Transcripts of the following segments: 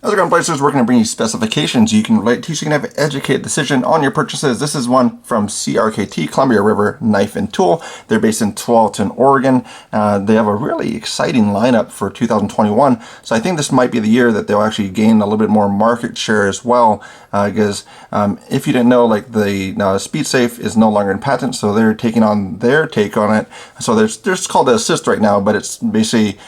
How's it going, Blazers? We're going to bring you specifications you can relate to so you can have an educated decision on your purchases. This is one from CRKT, Columbia River Knife and Tool. They're based in Tualatin, Oregon. They have a really exciting lineup for 2021. So I think this might be the year that they'll actually gain a little bit more market share as well. Because if you didn't know, like the Speed Safe is no longer in patent, so they're taking on their take on it. So there's called the Assist right now, but it's basically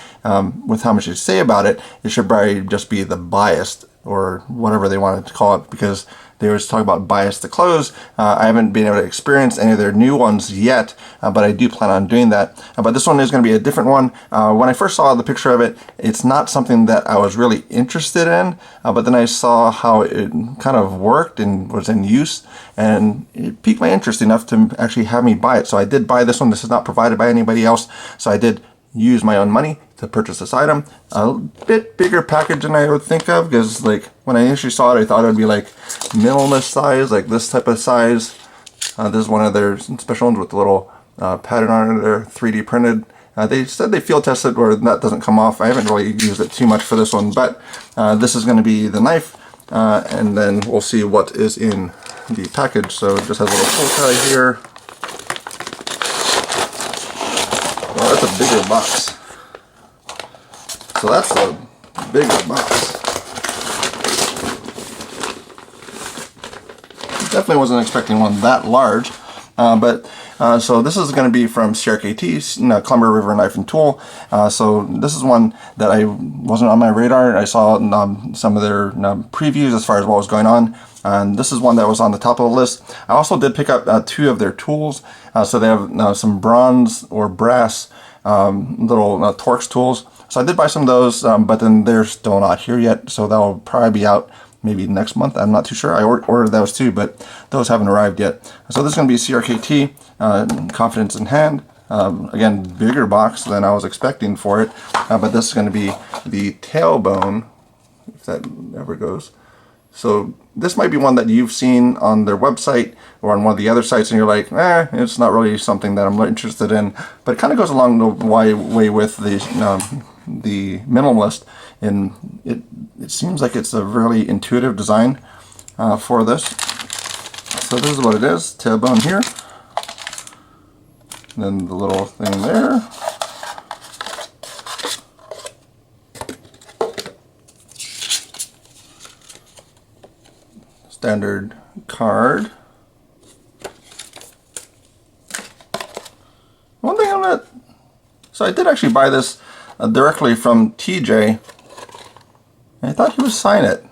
with how much you say about it, it should probably just be the biased or whatever they wanted to call it, because they always talk about bias to close. I haven't been able to experience any of their new ones yet, but I do plan on doing that. But this one is going to be a different one. When I first saw the picture of it, it's not something that I was really interested in, but then I saw how it kind of worked and was in use, and it piqued my interest enough to actually have me buy it. So I did buy this one. This is not provided by anybody else, so I did use my own money to purchase this item. A bit bigger package than I would think of, because like when I initially saw it, I thought it would be like minimalist size, like this type of size. This is one of their special ones with the little pattern on it. They're 3D printed. They said they field tested where that doesn't come off. I haven't really used it too much for this one, but this is going to be the knife, and then we'll see what is in the package. So it just has a little pull tie here. Well, that's a bigger box. So that's a bigger box. Definitely wasn't expecting one that large. So this is going to be from CRKT, Columbia River Knife and Tool. So this is one that I wasn't on my radar. I saw some of their previews as far as what was going on. And this is one that was on the top of the list. I also did pick up two of their tools. So they have some bronze or brass little Torx tools. So I did buy some of those, but then they're still not here yet. So that'll probably be out maybe next month. I'm not too sure. I ordered those too, but those haven't arrived yet. So this is going to be CRKT, Confidence in Hand. Again, bigger box than I was expecting for it. But this is going to be the Tailbone, if that ever goes. So this might be one that you've seen on their website or on one of the other sites, and you're like, it's not really something that I'm interested in. But it kind of goes along the way with the minimalist, and it seems like it's a really intuitive design for this. So this is what it is: tailbone here, and then the little thing there. Standard card. One thing I'm not... So I did actually buy this directly from TJ. I thought he would sign it,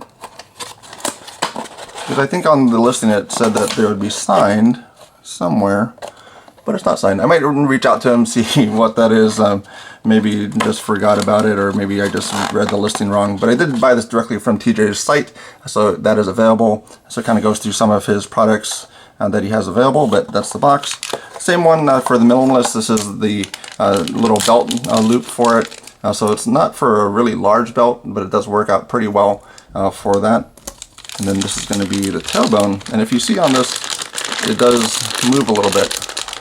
because I think on the listing it said that they would be signed somewhere, but it's not signed. I might reach out to him, see what that is. Maybe just forgot about it, or maybe I just read the listing wrong. But I did buy this directly from TJ's site, so that is available. So it kind of goes through some of his products that he has available, but that's the box. Same one for the minimalist. This is the little belt loop for it. So it's not for a really large belt, but it does work out pretty well for that. And then this is going to be the tailbone. And if you see on this, it does move a little bit.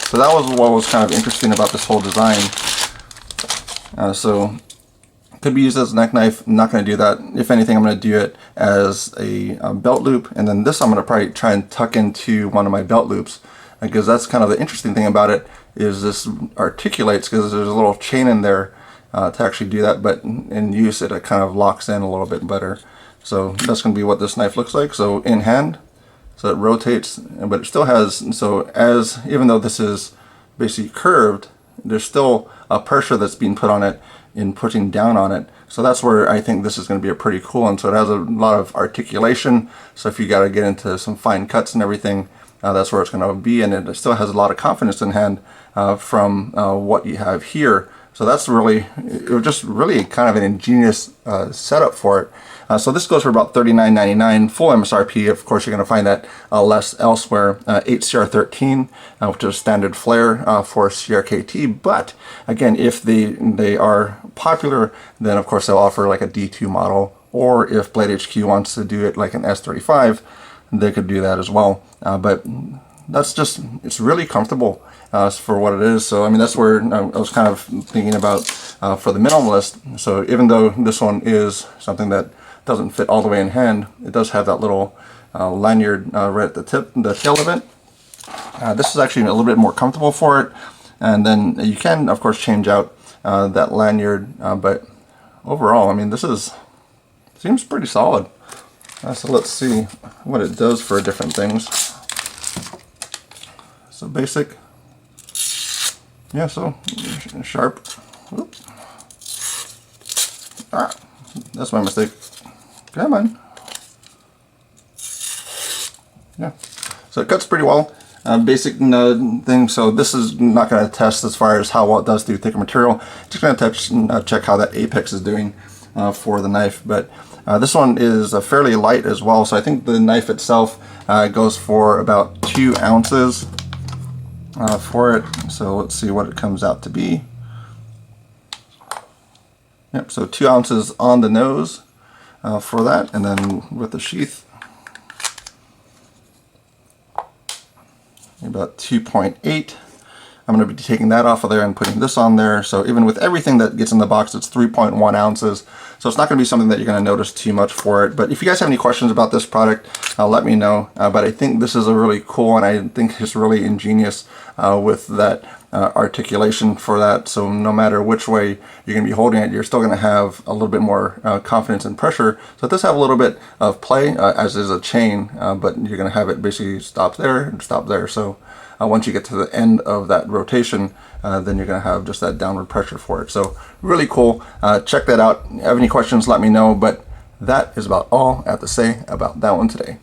So that was what was kind of interesting about this whole design. So it could be used as a neck knife. I'm not going to do that. If anything, I'm going to do it as a belt loop. And then this I'm going to probably try and tuck into one of my belt loops, because that's kind of the interesting thing about it, is this articulates, because there's a little chain in there to actually do that, but in use it kind of locks in a little bit better. So that's going to be what this knife looks like. So in hand, so it rotates, but it still has, so even though this is basically curved, there's still a pressure that's being put on it in pushing down on it. So that's where I think this is going to be a pretty cool one. So it has a lot of articulation. So if you got to get into some fine cuts and everything, that's where it's going to be. And it still has a lot of confidence in hand from what you have here. So that's really, it was just really kind of an ingenious setup for it. So this goes for about $39.99 full MSRP. Of course, you're going to find that less elsewhere. 8CR13, which is standard flare for CRKT. But again, if they are popular, then of course they'll offer like a D2 model, or if Blade HQ wants to do it like an S35, they could do that as well. But that's just, it's really comfortable for what it is. So I mean, that's where I was kind of thinking about for the minimalist. So even though this one is something that doesn't fit all the way in hand. It does have that little lanyard right at the tip, the tail of it. This is actually a little bit more comfortable for it, and then you can of course change out that lanyard, but overall, I mean, this seems pretty solid. So let's see what it does for different things. So basic, yeah, so sharp. Oops. Ah, that's my mistake. Come on. Yeah, so it cuts pretty well. Basic thing, so this is not going to test as far as how well it does through thicker material. Just going to check how that apex is doing for the knife. But this one is fairly light as well, so I think the knife itself goes for about 2 ounces for it. So let's see what it comes out to be. Yep, so 2 ounces on the nose for that, and then with the sheath, about 2.8. I'm going to be taking that off of there and putting this on there. So even with everything that gets in the box, it's 3.1 ounces. So it's not going to be something that you're going to notice too much for it. But if you guys have any questions about this product, let me know. But I think this is a really cool, and I think it's really ingenious with that articulation for that. So no matter which way you're going to be holding it, you're still going to have a little bit more confidence and pressure. So it does have a little bit of play, as is a chain, but you're going to have it basically stop there and stop there. So once you get to the end of that rotation, then you're going to have just that downward pressure for it. So really cool. Check that out. If you have any questions, let me know. But that is about all I have to say about that one today.